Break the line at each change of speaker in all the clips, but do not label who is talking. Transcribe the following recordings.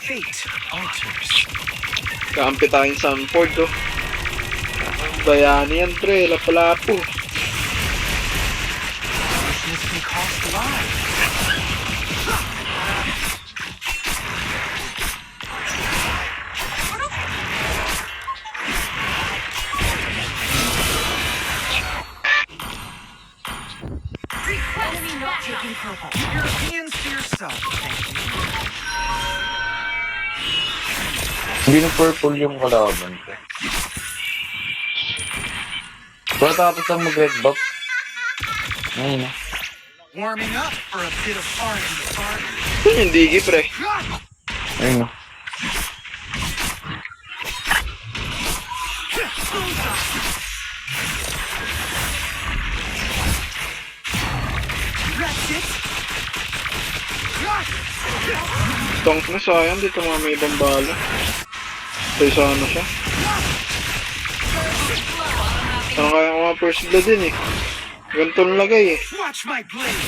Fate alters.
Kampi tayong Sanford, oh. Bayani yan, pre. Lapalapo.
This can cost lives.
Enemy not taking purple.
Your hands to yourself, thank you.
Hindi na purple yung kalaban ko. Pero tapos ang mag-red buff. Ayun na.
Warming up for a bit of fun.
Yung digi, pre.
Ayun na.
That's it.
Tank na sayang, dito mga may ibang bala. Tayo sana siya. Ano kaya ko mga first blood din eh. Ganito ang lagay eh.
Watch my blade.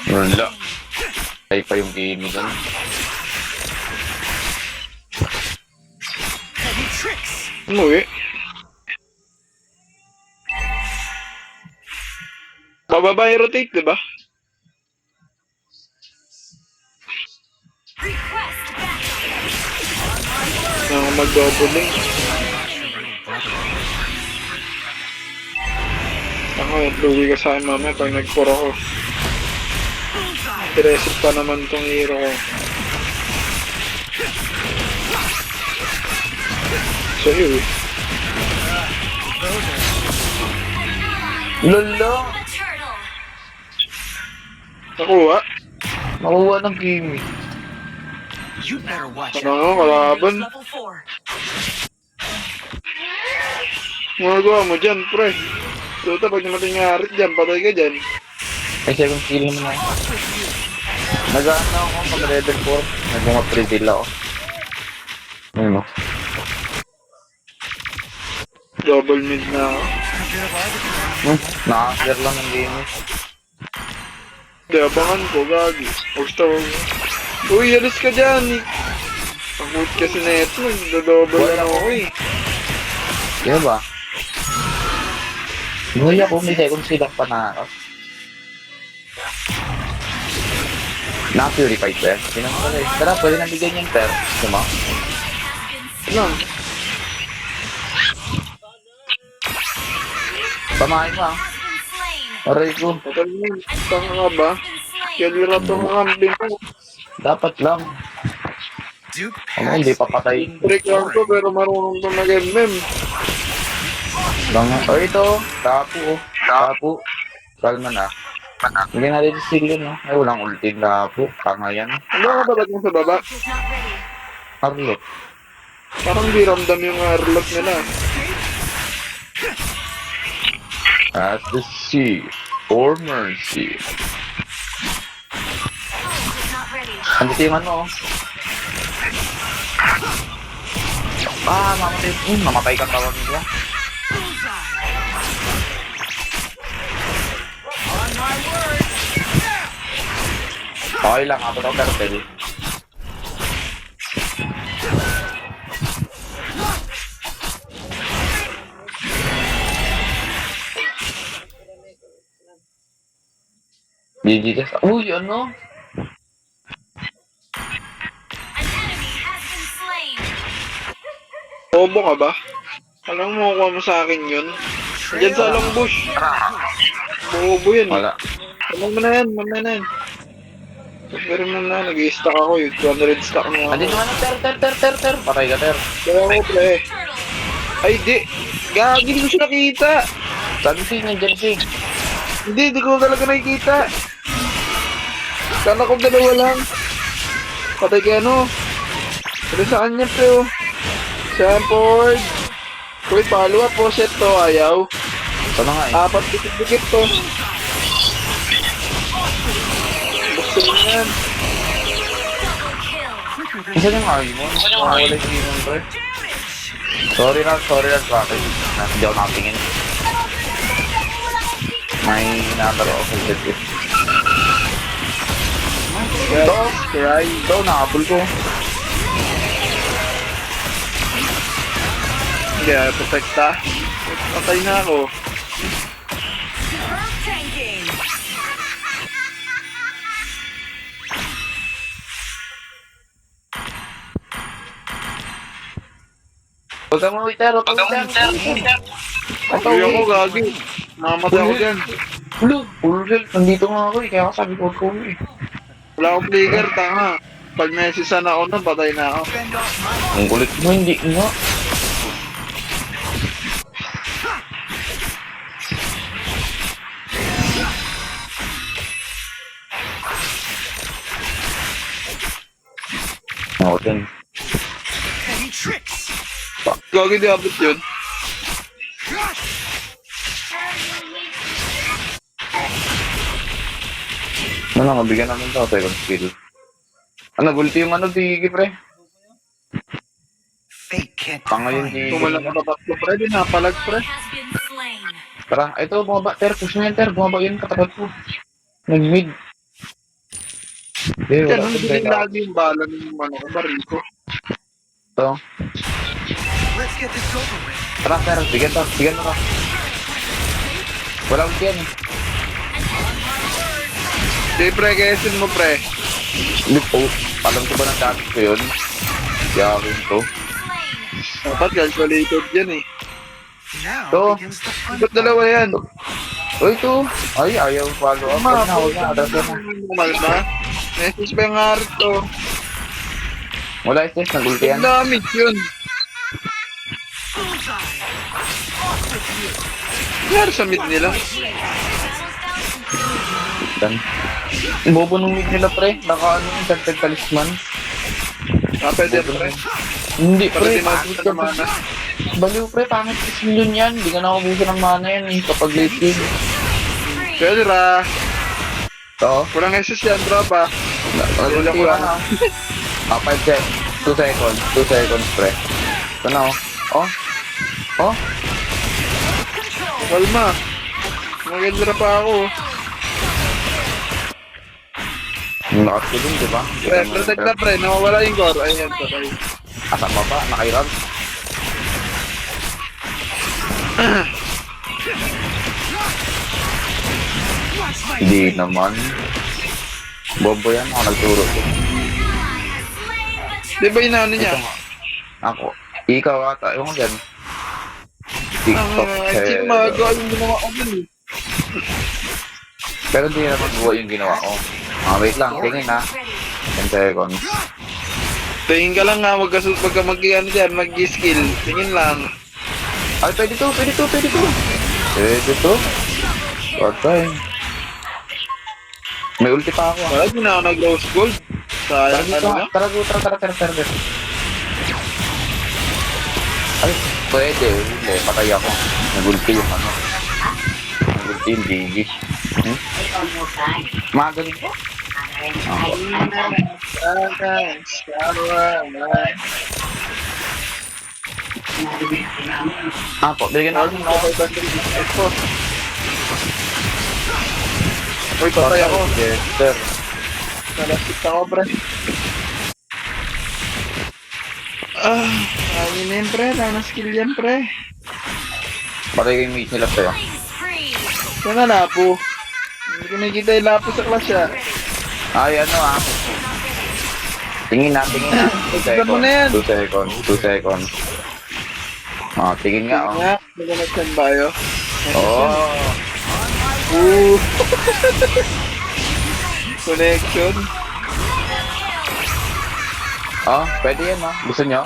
Wala. Ay pa yung game doon.
Heavy tricks.
Umuwi. Bababa yung rotate, diba?
Request back.
Nang mag-doubling. Ako, luwi ka sa akin mamaya pag nag-4 ako. Aggressive pa naman tong hero ko. Sa'yo eh.
Lolo!
The turtle.
Nakuha.
Nakuha ng game eh.
You better watch
Ano
out.
nga, kalaban.
Level 4.
Magagawa mo dyan, pre. Tuta, pag namatay nga harit dyan, patay ka dyan.
Ay, second kill naman ako. Nag-ano ako pag level 4. Nag-mga-predeal ako. Ayun o.
Double mid na ako.
Naka-clear lang ng game eh.
Hindi, abangan ko, gagi. Gusto ko. Uy, alis ka dyan. Pag-hoot kasi na ito, nagdo-double
Wala
na ako
ako.
eh.
Di ba? Inuwi ako, may second kill pa na ako. Na-purified ba yan? Pinang-pala eh. Tara, pwede nang bigyan yung pair. Diba?
Lang.
Pamahin mo ah.
Been slain.
Aray ko.
Patay mo. Tanga ka ba?
Been slain.
Kaya itong kampi mo.
Dapat lang.
Duke
Ano, hindi papatay.
Break lang ko, pero marunong to mag-MM.
Lang. O ito. Tapo oh. Tapo. Kalma na. Hindi natin si Silio no? Ay, walang ulting tapo. Tanga yan.
Ano ka ba mo sa baba?
Is not ready.
Harlot.
Parang di ramdam yung harlot nila.
At the sea. For mercy.
Is not ready.
Andito yung ano oh. Mamatay. Mamatay kang tawag nila.
on my word.
Okay lang, abot ako turtle. GG guys. Uy, ano?
An enemy has been slain.
Bobo ka ba? Alam mo, kuha mo sa akin yun. Diyan sa long bush. Bobo yan eh.
Wala.
Alam mo na yan, mamaya na yan. Pero mo na, nag-i-stack ako yun. 200 stack mo
Andito
ako.
naman ter. Patay ka ter.
Kaya ako, pre.
Turtle.
Ay, di. Gagi, di ko siya nakita.
Sabi si nandiyan si.
Hindi ko talaga nakikita. Kala ko dalawa lang. Patay ka ano. Pero sa kanya, pre, oh. Sanford. Uy, follow up po, set to, ayaw.
Ito na nga eh.
Apat dikit-dikit to. Gusto mo yan.
Double kill.
Isa yung army mo. Wala yung demon pre. Sorry na, bakit? Hindi ako nakatingin. May inaalaro ako sa jet eh.
Ito, try.
Ito, nakapul ko.
Hindi, protekta. Patay na ako.
Tanking.
Huwag kang mawiter, huwag kang mawiter.
Patay ako, gagi. Nakamatay ako dyan.
Full health. Nandito nga ako eh, kaya sabi ko ko eh.
Wala akong flicker, tanga. Pag nasisan ako nun, patay na ako.
Fend off my
Ang kulit mo, hindi nga. Ako din.
heavy tricks.
Gagi, di abot yun.
Ano lang, mabigyan namin ito, second skill. Ano, bulti yung ano, bigi pre.
Fate can't
Tanga yun,
define
di.
Tumalang na babat ko, pre. Di napalag, pre.
Has been slain.
Tara, ito, bumaba, ter, push na yan, ter, bumaba yun, katapat ko. Nag-mid. Hindi, wala
Ganun
akong
din
break out.
lagi yung bala ng ano, baril ko.
Ito.
Let's get this over with.
Tara, ter, bigyan mo ka. Wala ulti yan eh.
Di, pre, kayasin mo, pre.
Look, oh, alam ko ba ng dati ko yun? Yakin to.
Slain.
Dapat calculated yan eh.
Now
Ito.
begins the fun
Ba't dalawa yan?
Uy, ito. Ay, ayaw follow up. Huwag na, huwag na. Adas na.
Umalma. Message ba yung harit to?
Wala, Estes, nag-ulti yan.
Ang damage yun. Nangyari sa mid nila.
Dan. Bobo nung mid nila, pre. Naka, ano, enchanted talisman.
Pwede, pre.
Hindi,
Para
pre.
di mabot na mana.
Baliw, pre. Pangit 6 million yan. Hindi ka nakabusan ng mana yan eh. Kapag late game.
Pwede ra.
Oo.
Kurang SS yan, tropa. Wala ko lang.
5 seconds. 2 seconds. 2 seconds, pre. Ito na, oh. Oh. Oh.
Kalma. Magandra pa ako.
Lakas ko dun, di ba?
Pre, protect na, pre. Nawawala yung core. Ayan, patay.
Asa pa ba? Nakairam? Hindi naman. Bobo yan, ako nagturo ko.
Di ba inaano niya?
Ito nga. Ako. Ikaw ata. Ewan ko dyan. TikTok.
Chill, magawa yung ginawa ko dun eh.
Pero hindi naman buo yung ginawa ko. Wait lang. Tingin ha. 10 seconds.
Tingin ka lang nga, wag ka mag-ano dyan, mag-skill. Tingin lang.
Ay, pwede to. Pwede to. Pwede to. Pwede to. Patay. May ulti pa ako.
Wala, di na ako nag-rose gold.
Tara
Sayang
dito.
ano na.
Tara. Ay, pwede. Hindi, patay ako. Nag-ulti yung ano. Nag-ulti yung Digi. Mga ganun po. Po, bigyan ako.
Uy, patay ako.
Yes, sir.
Nalasik ako, pre. Ayun na yun, pre. Tama skill yan, pre.
Patay kayo yung mate nila sa'yo.
Killing spree.
Saan na lapo? Hindi ko nakikita yung lapo sa class siya.
Ay, ano ah. Tingin na. 2
Tignan mo na yan.
2 seconds. 2 seconds. Tingin nga, oh.
Nga, nag-connection ba yun?
Oh.
Connection.
Pwede yan, oh. Gusto nyo?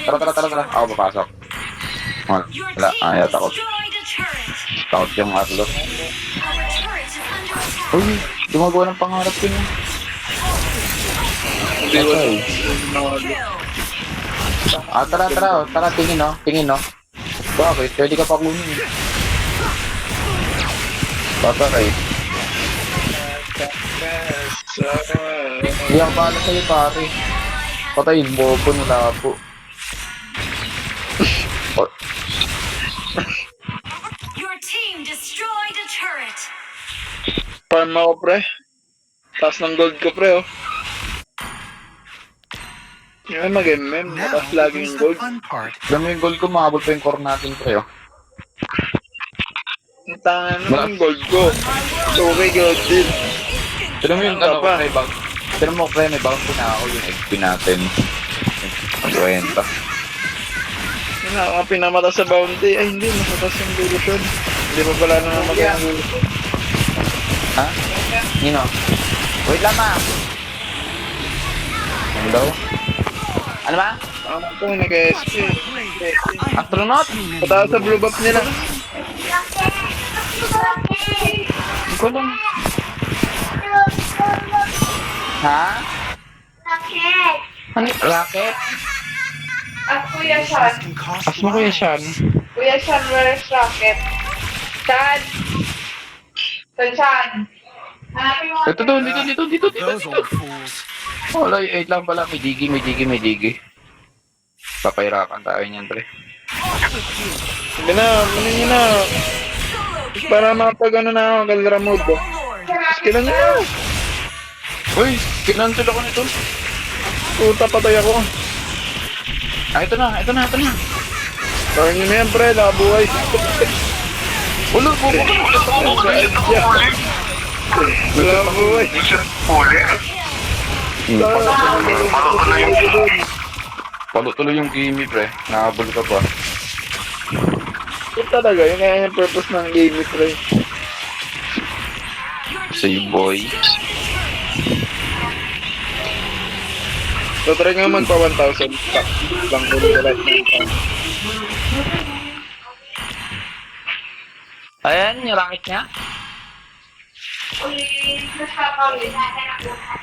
Tara. Ako papasok.
Your
Wala,
team
yata ako.
destroyed a turret.
Takot yung Atlas.
Our turret is under attack.
Uy, gumagawa ng pangarap ko yun.
Hindi ko
Okay.
Kill.
Tara, tingin, oh. Bakit? Pwede ka pa kunin. Patay. Hindi ako bahala sa'yo, pare. Patay, bobo nila po.
Your team team destroyed a turret.
Farm ako, pre. Taas ng gold ko, pre, oh. Yung mag-MM,
Now
mataas lagi
begins
yung
the
gold.
fun part.
Alam mo yung gold ko, mahabol pa yung core natin, pre, oh.
Ang tangan naman yung gold ko. Okay, gold din.
Pero mo yung
Ano
ano,
pa?
may bag. Pero mo, pre, may bounty na ako yung XP natin. Ang 20.
Yun na, ang pinamata sa bounty. Ay, hindi, matatas yung duration. Hindi pa pala na magandang duration.
Ha? Nino? Wait lang, ma. Ano daw? Ano ba?
Ang ito, nag-SP.
Astronaut?
Pataas sa blue buff nila.
Hindi ko alam. Ha? Ano? Rocket?
At Kuya Sean.
Can cost
As mo kuya Sean?
Kuya Sean, where's Rocket? Sean! Sean! Hanapin mo.
Ito doon, dito.
those old fools.
Wala, 8 lang pala. May digi. Papahirapan tayo niyan, pre.
Sige na, manin nyo na. Para makapag ano na ako, Galra mode ko. Skillan nyo na.
Uy, kinancel ako nito.
Puta, patay ako.
Ah, ito na.
Parang nyo na yan, pre, nakabuhay.
Ulo, bubo ka na.
Wala buhay.
Palo tuloy yung game, pre. Nakahabol ka pa.
Ito talaga, yun kaya yung purpose ng game, pre.
Say boy.
So, try nga magpa 1,000 stock. Lang ko nila lahat ng time.
Ayan, yung rocket niya.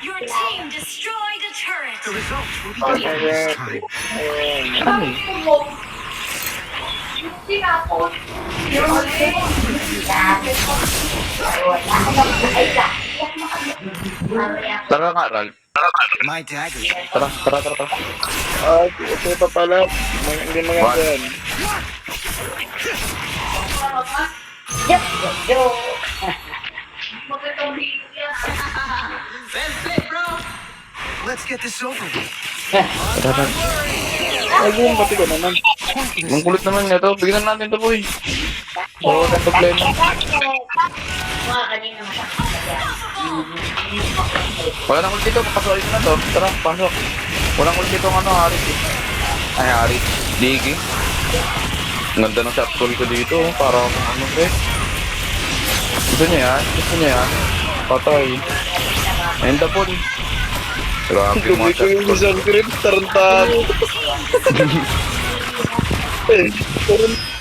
Your team destroyed a turret.
The results will be different this time.
Ano eh? Tara nga, Ralph.
My daggers.
Tara.
Ah, ito pa pala. Hindi maganda yan.
Let's get this over with.
Ay, yung pati ko naman.
Ang kulit naman niya to. Bigyan na natin to, boy. Oo, walang problema. Wala nang ulit dito. Papasukin na to. Tara, pasok. Walang ulit dito ano, Harit eh. Ay, Harit. Digi. Ang ganda ng shot call ko dito. Para akong ano, eh. Gusto niya yan? Patay. End up on. Grabe yung
Tuloy
mga
ko
shot
yung
call.
isang grip, tarantado. Tarantado.